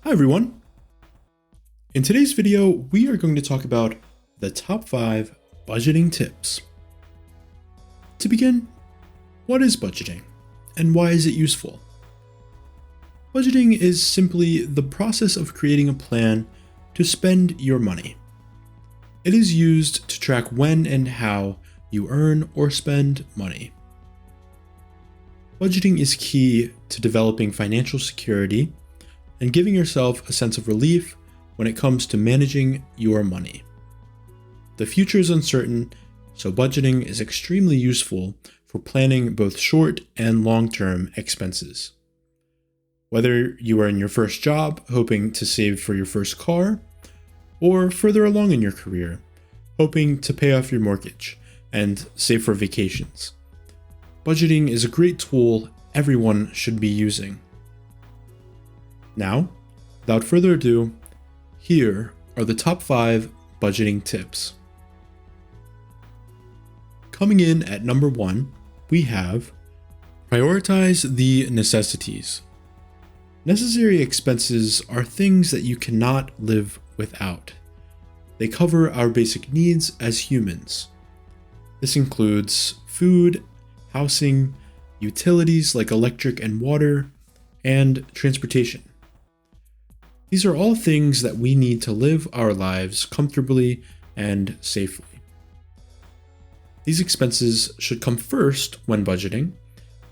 Hi everyone! In today's video, we are going to talk about the top 5 budgeting tips. To begin, what is budgeting and why is it useful? Budgeting is simply the process of creating a plan to spend your money. It is used to track when and how you earn or spend money. Budgeting is key to developing financial security and giving yourself a sense of relief when it comes to managing your money. The future is uncertain, so budgeting is extremely useful for planning both short and long-term expenses. Whether you are in your first job hoping to save for your first car, or further along in your career, hoping to pay off your mortgage and save for vacations, budgeting is a great tool everyone should be using. Now, without further ado, here are the top 5 budgeting tips. Coming in at number 1, we have prioritize the necessities. Necessary expenses are things that you cannot live without. They cover our basic needs as humans. This includes food, housing, utilities like electric and water, and transportation. These are all things that we need to live our lives comfortably and safely. These expenses should come first when budgeting,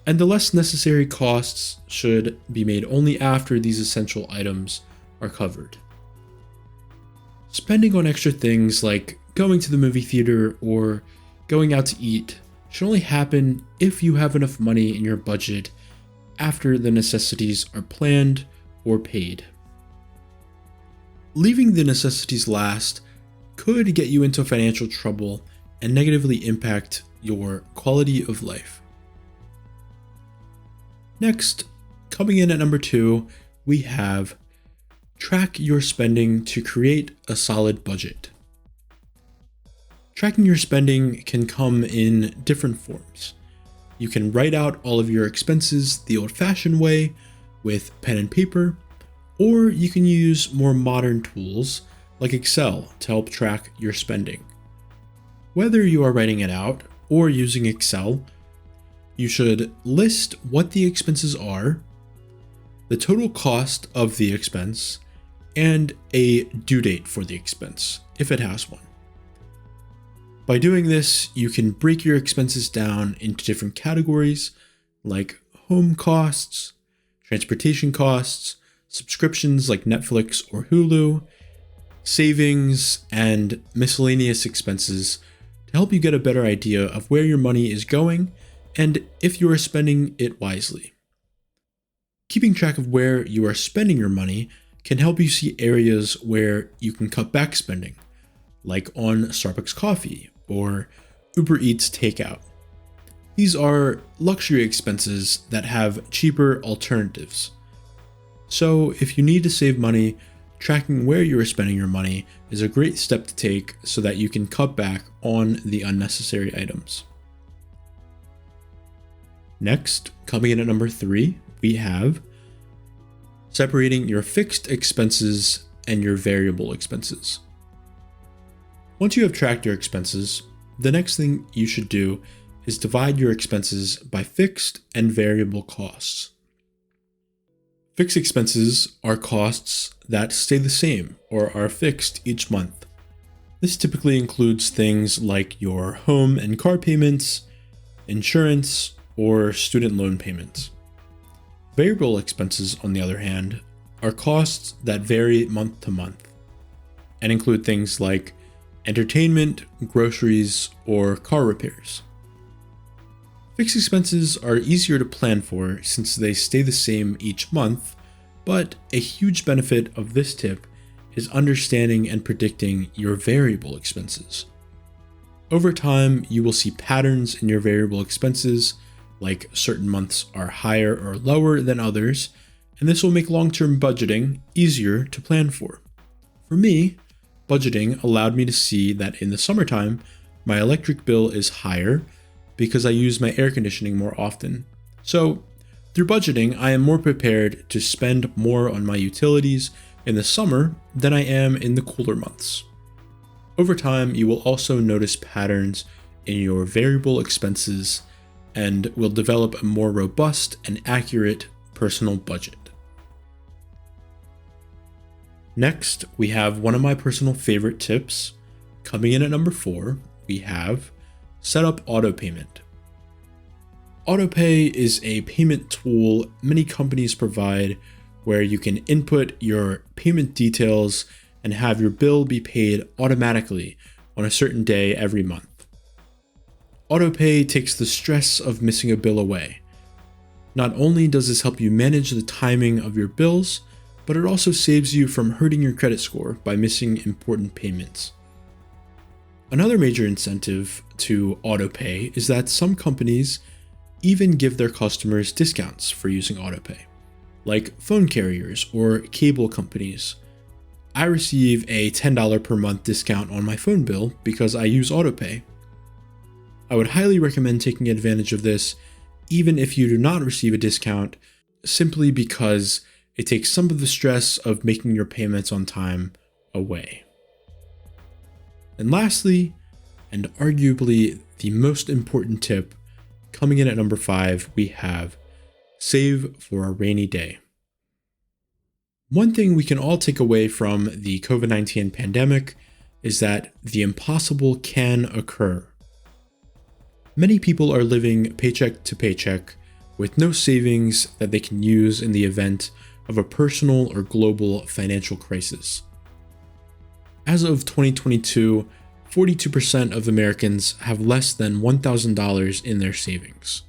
and the less necessary costs should be made only after these essential items are covered. Spending on extra things like going to the movie theater or going out to eat should only happen if you have enough money in your budget after the necessities are planned or paid. Leaving the necessities last could get you into financial trouble and negatively impact your quality of life. Next, coming in at number 2, we have track your spending to create a solid budget. Tracking your spending can come in different forms. You can write out all of your expenses the old-fashioned way with pen and paper, or you can use more modern tools like Excel to help track your spending. Whether you are writing it out or using Excel, you should list what the expenses are, the total cost of the expense, and a due date for the expense, if it has one. By doing this, you can break your expenses down into different categories like home costs, transportation costs, subscriptions like Netflix or Hulu, savings, and miscellaneous expenses to help you get a better idea of where your money is going and if you are spending it wisely. Keeping track of where you are spending your money can help you see areas where you can cut back spending, like on Starbucks coffee or Uber Eats takeout. These are luxury expenses that have cheaper alternatives. So if you need to save money, tracking where you are spending your money is a great step to take so that you can cut back on the unnecessary items. Next, coming in at number 3, we have separating your fixed expenses and your variable expenses. Once you have tracked your expenses, the next thing you should do is divide your expenses by fixed and variable costs. Fixed expenses are costs that stay the same or are fixed each month. This typically includes things like your home and car payments, insurance, or student loan payments. Variable expenses, on the other hand, are costs that vary month to month and include things like entertainment, groceries, or car repairs. Fixed expenses are easier to plan for since they stay the same each month, but a huge benefit of this tip is understanding and predicting your variable expenses. Over time, you will see patterns in your variable expenses, like certain months are higher or lower than others, and this will make long-term budgeting easier to plan for. For me, budgeting allowed me to see that in the summertime, my electric bill is higher because I use my air conditioning more often. So Through budgeting, I am more prepared to spend more on my utilities in the summer than I am in the cooler months. Over time, you will also notice patterns in your variable expenses and will develop a more robust and accurate personal budget. Next, we have one of my personal favorite tips. Coming in at number 4, we have set up auto payment. Autopay is a payment tool many companies provide where you can input your payment details and have your bill be paid automatically on a certain day every month. Autopay takes the stress of missing a bill away. Not only does this help you manage the timing of your bills, but it also saves you from hurting your credit score by missing important payments. Another major incentive to autopay is that some companies even give their customers discounts for using autopay, like phone carriers or cable companies. I receive a $10 per month discount on my phone bill because I use autopay. I would highly recommend taking advantage of this, even if you do not receive a discount, simply because it takes some of the stress of making your payments on time away. And lastly, and arguably the most important tip, coming in at number 5, we have save for a rainy day. One thing we can all take away from the COVID-19 pandemic is that the impossible can occur. Many people are living paycheck to paycheck with no savings that they can use in the event of a personal or global financial crisis. As of 2022, 42% of Americans have less than $1,000 in their savings.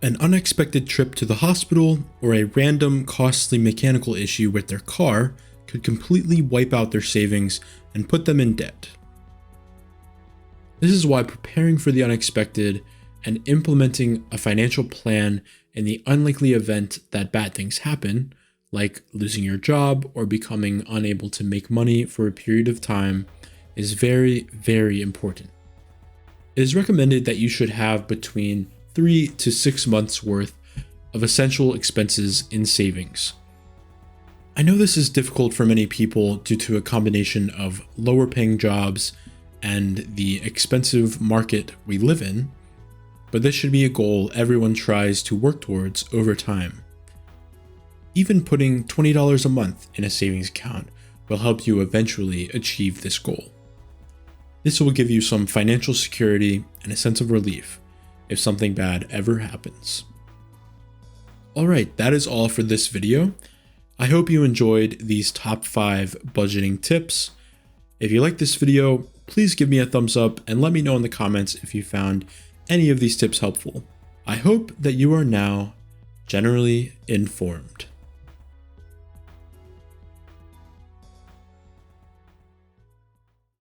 An unexpected trip to the hospital or a random costly mechanical issue with their car could completely wipe out their savings and put them in debt. This is why preparing for the unexpected and implementing a financial plan in the unlikely event that bad things happen, like losing your job or becoming unable to make money for a period of time, is very, very important. It is recommended that you should have between 3 to 6 months worth of essential expenses in savings. I know this is difficult for many people due to a combination of lower paying jobs and the expensive market we live in, but this should be a goal everyone tries to work towards over time. Even putting $20 a month in a savings account will help you eventually achieve this goal. This will give you some financial security and a sense of relief if something bad ever happens. Alright, that is all for this video. I hope you enjoyed these top 5 budgeting tips. If you like this video, please give me a thumbs up and let me know in the comments if you found any of these tips helpful. I hope that you are now generally informed.